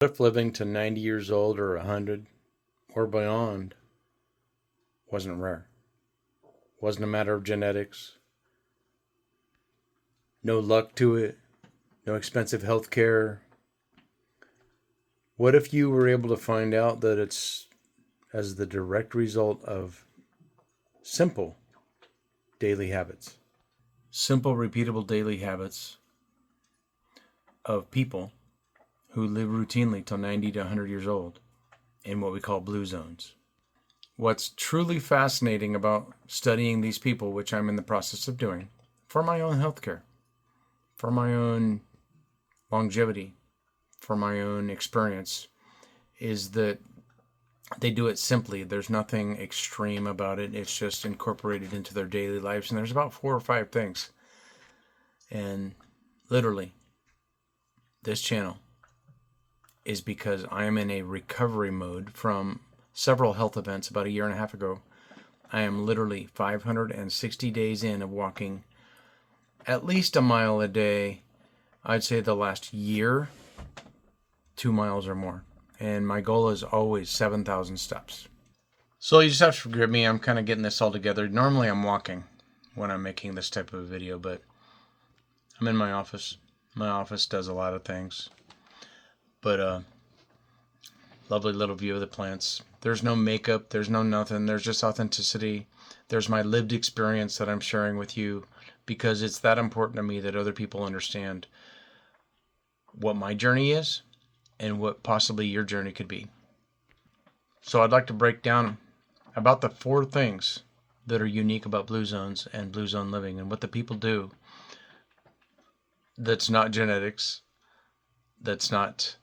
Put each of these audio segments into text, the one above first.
What if living to 90 years old or 100 or beyond wasn't rare? Wasn't a matter of genetics, no luck to it, no expensive health care? What if you were able to find out that it's as the direct result of simple daily habits? Simple, repeatable daily habits of people who live routinely till 90 to 100 years old in what we call blue zones. What's truly fascinating about studying these people, which I'm in the process of doing for my own healthcare, for my own longevity, for my own experience, is that they do it simply. There's nothing extreme about it. It's just incorporated into their daily lives. And there's about 4 or 5 things. And literally, this channel is because I am in a recovery mode from several health events about a year and a half ago. I am literally 560 days in of walking at least a mile a day. I'd say the last year, 2 miles or more. And my goal is always 7,000 steps. So you just have to forgive me. I'm kind of getting this all together. Normally I'm walking when I'm making this type of a video, but I'm in my office. My office does a lot of things. But lovely little view of the plants. There's no makeup. There's no nothing. There's just authenticity. There's my lived experience that I'm sharing with you because it's that important to me that other people understand what my journey is and what possibly your journey could be. So I'd like to break down about the 4 things that are unique about blue zones and blue zone living and what the people do that's not genetics, that's not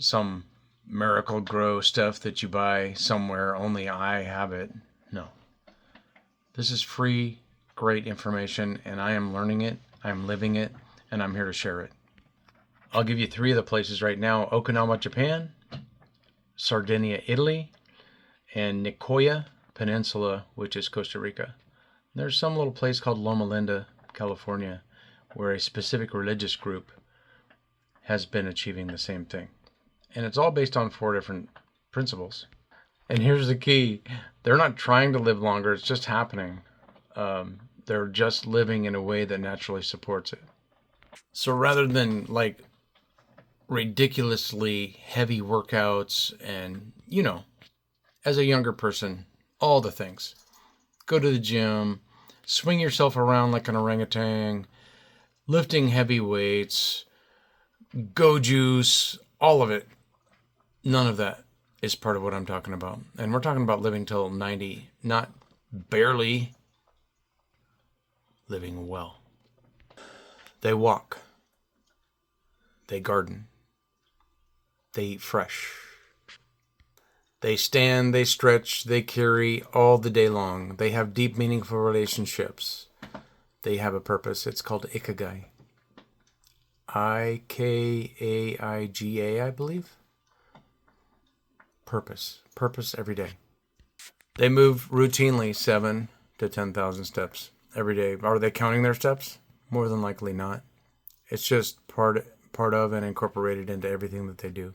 some miracle grow stuff that you buy somewhere, only I have it. No. This is free, great information, and I am learning it, I'm living it, and I'm here to share it. I'll give you 3 of the places right now: Okinawa, Japan, Sardinia, Italy, and Nicoya Peninsula, which is Costa Rica. There's some little place called Loma Linda, California, where a specific religious group has been achieving the same thing. And it's all based on 4 different principles. And here's the key. They're not trying to live longer. It's just happening. They're just living in a way that naturally supports it. So rather than like ridiculously heavy workouts and, as a younger person, all the things. Go to the gym, swing yourself around like an orangutan, lifting heavy weights, go juice, all of it. None of that is part of what I'm talking about. And we're talking about living till 90, not barely, living well. They walk. They garden. They eat fresh. They stand, they stretch, they carry all the day long. They have deep, meaningful relationships. They have a purpose. It's called Ikigai. Ikaiga, I believe. Purpose. Purpose every day. They move routinely 7 to 10,000 steps every day. Are they counting their steps? More than likely not. It's just part of and incorporated into everything that they do.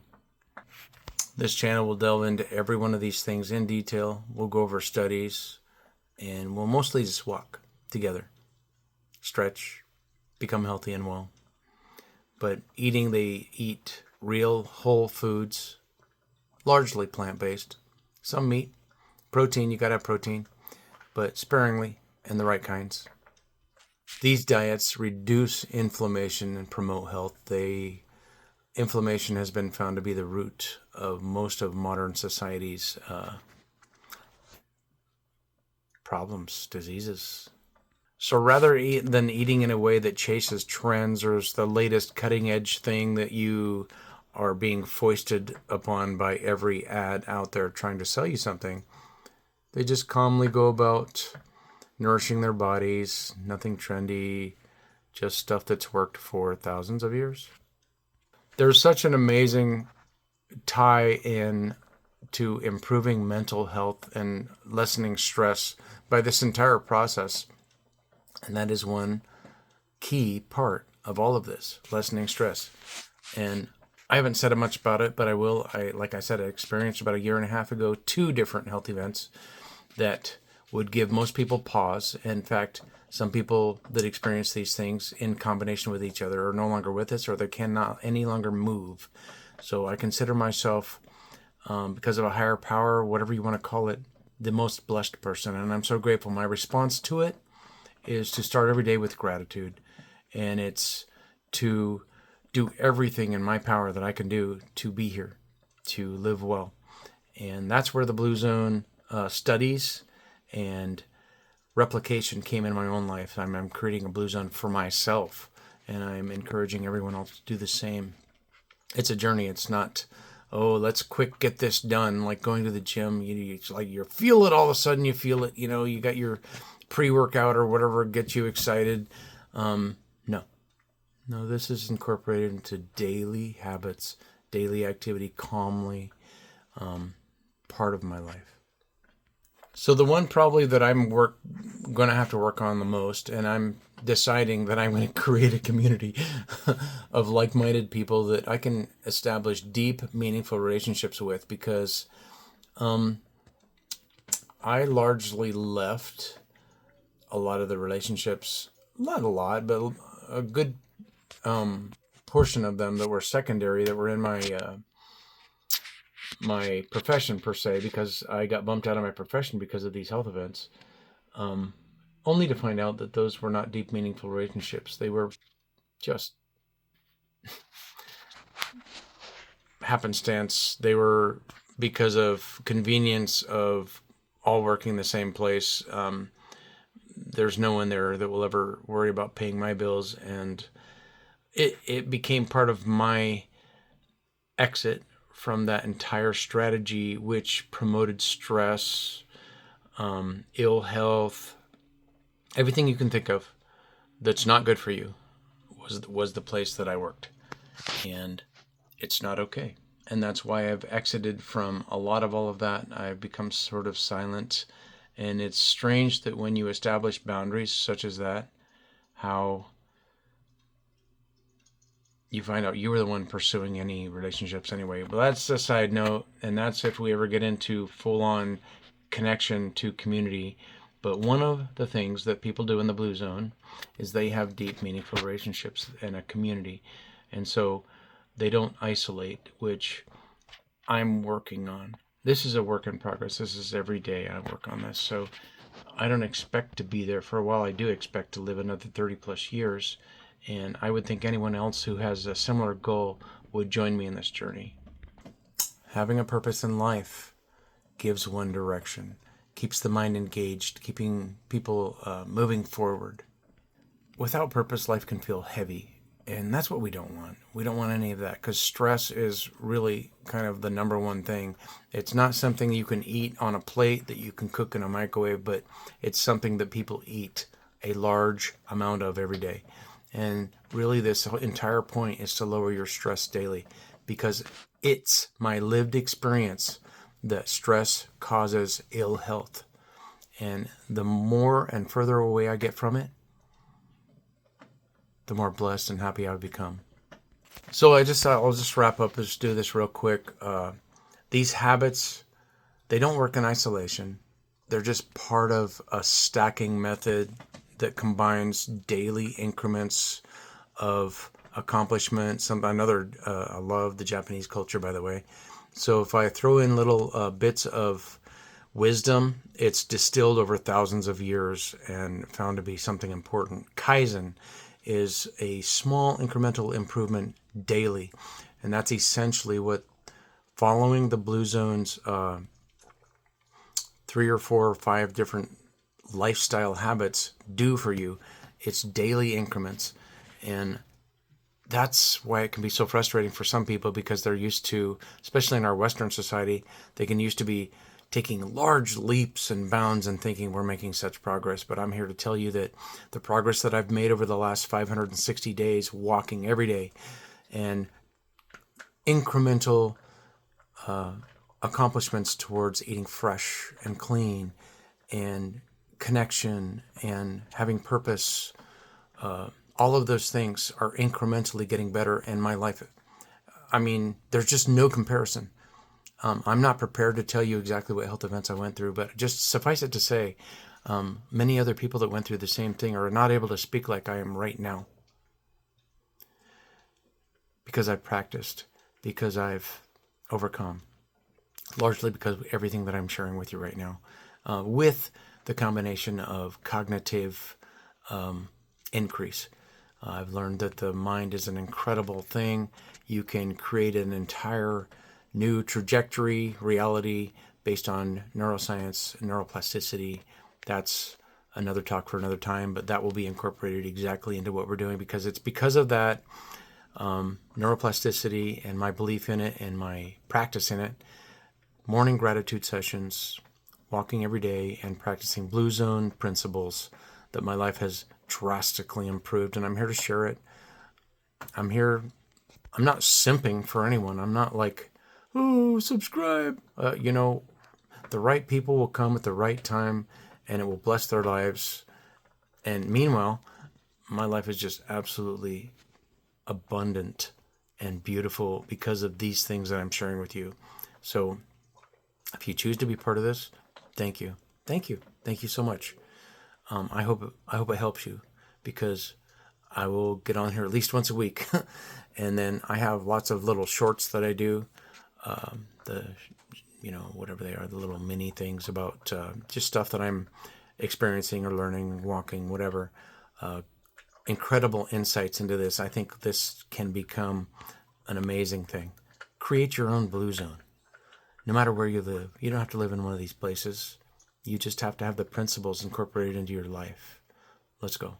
This channel will delve into every one of these things in detail. We'll go over studies, and we'll mostly just walk together, stretch, become healthy and well. But they eat real whole foods, largely plant-based, some meat, protein, you gotta have protein, but sparingly and the right kinds. These diets reduce inflammation and promote health. Inflammation has been found to be the root of most of modern society's problems, diseases. So rather than eating in a way that chases trends or is the latest cutting edge thing that you are being foisted upon by every ad out there trying to sell you something, they just calmly go about nourishing their bodies, nothing trendy, just stuff that's worked for thousands of years. There's such an amazing tie-in to improving mental health and lessening stress by this entire process. And that is one key part of all of this, lessening stress. And I haven't said much about it, but I will. Like I said, I experienced about a year and a half ago 2 different health events that would give most people pause. In fact, some people that experience these things in combination with each other are no longer with us, or they cannot any longer move. So I consider myself, because of a higher power, whatever you want to call it, the most blessed person. And I'm so grateful. My response to it is to start every day with gratitude. And it's to do everything in my power that I can do to be here, to live well. And that's where the Blue Zone studies and replication came in my own life. I'm creating a Blue Zone for myself, and I'm encouraging everyone else to do the same. It's a journey. It's not, oh, let's quick get this done. Like going to the gym, you feel it all of a sudden. You feel it. You got your pre-workout or whatever gets you excited. No, this is incorporated into daily habits, daily activity, calmly, part of my life. So the one probably that I'm going to have to work on the most, and I'm deciding that I'm going to create a community of like-minded people that I can establish deep, meaningful relationships with, because I largely left a lot of the relationships, not a lot, but a good portion of them that were secondary, that were in my profession per se, because I got bumped out of my profession because of these health events, only to find out that those were not deep, meaningful relationships. They were just happenstance. They were because of convenience of all working the same place. There's no one there that will ever worry about paying my bills, and it became part of my exit from that entire strategy, which promoted stress, ill health, everything you can think of that's not good for you was the place that I worked. And it's not okay. And that's why I've exited from a lot of all of that. I've become sort of silent. And it's strange that when you establish boundaries such as that, how you find out you were the one pursuing any relationships anyway. But that's a side note, and that's if we ever get into full-on connection to community. But one of the things that people do in the Blue Zone is they have deep, meaningful relationships in a community. And so they don't isolate, which I'm working on. This is a work in progress. This is every day I work on this. So I don't expect to be there for a while. I do expect to live another 30 plus years. And I would think anyone else who has a similar goal would join me in this journey. Having a purpose in life gives one direction, keeps the mind engaged, keeping people moving forward. Without purpose, life can feel heavy. And that's what we don't want. We don't want any of that, because stress is really kind of the number one thing. It's not something you can eat on a plate that you can cook in a microwave, but it's something that people eat a large amount of every day. And really this entire point is to lower your stress daily, because it's my lived experience that stress causes ill health. And the more and further away I get from it, the more blessed and happy I become. So I'll just wrap up. Just do this real quick. These habits, they don't work in isolation. They're just part of a stacking method that combines daily increments of accomplishment. I love the Japanese culture, by the way. So if I throw in little bits of wisdom, it's distilled over thousands of years and found to be something important. Kaizen is a small incremental improvement daily. And that's essentially what following the Blue Zone's 3 or 4 or 5 different lifestyle habits do for you. It's daily increments. And that's why it can be so frustrating for some people, because they're used to, especially in our Western society, they can used to be taking large leaps and bounds and thinking we're making such progress. But I'm here to tell you that the progress that I've made over the last 560 days, walking every day, and incremental accomplishments towards eating fresh and clean and connection and having purpose, all of those things are incrementally getting better, and my life, I mean, there's just no comparison. I'm not prepared to tell you exactly what health events I went through, but just suffice it to say, many other people that went through the same thing are not able to speak like I am right now because I've practiced, because I've overcome, largely because of everything that I'm sharing with you right now, with the combination of cognitive increase. I've learned that the mind is an incredible thing. You can create an entire new trajectory, reality based on neuroscience, neuroplasticity. That's another talk for another time, but that will be incorporated exactly into what we're doing because it's because of that neuroplasticity and my belief in it and my practice in it. Morning gratitude sessions, walking every day, and practicing Blue Zone principles that my life has drastically improved, and I'm here to share it. I'm not simping for anyone. I'm not like, oh, subscribe. The right people will come at the right time and it will bless their lives. And meanwhile, my life is just absolutely abundant and beautiful because of these things that I'm sharing with you. So if you choose to be part of this, thank you. Thank you. Thank you so much. I hope it helps you because I will get on here at least once a week. And then I have lots of little shorts that I do. Whatever they are, the little mini things about just stuff that I'm experiencing or learning, walking, whatever. Incredible insights into this. I think this can become an amazing thing. Create your own Blue Zone. No matter where you live, you don't have to live in one of these places. You just have to have the principles incorporated into your life. Let's go.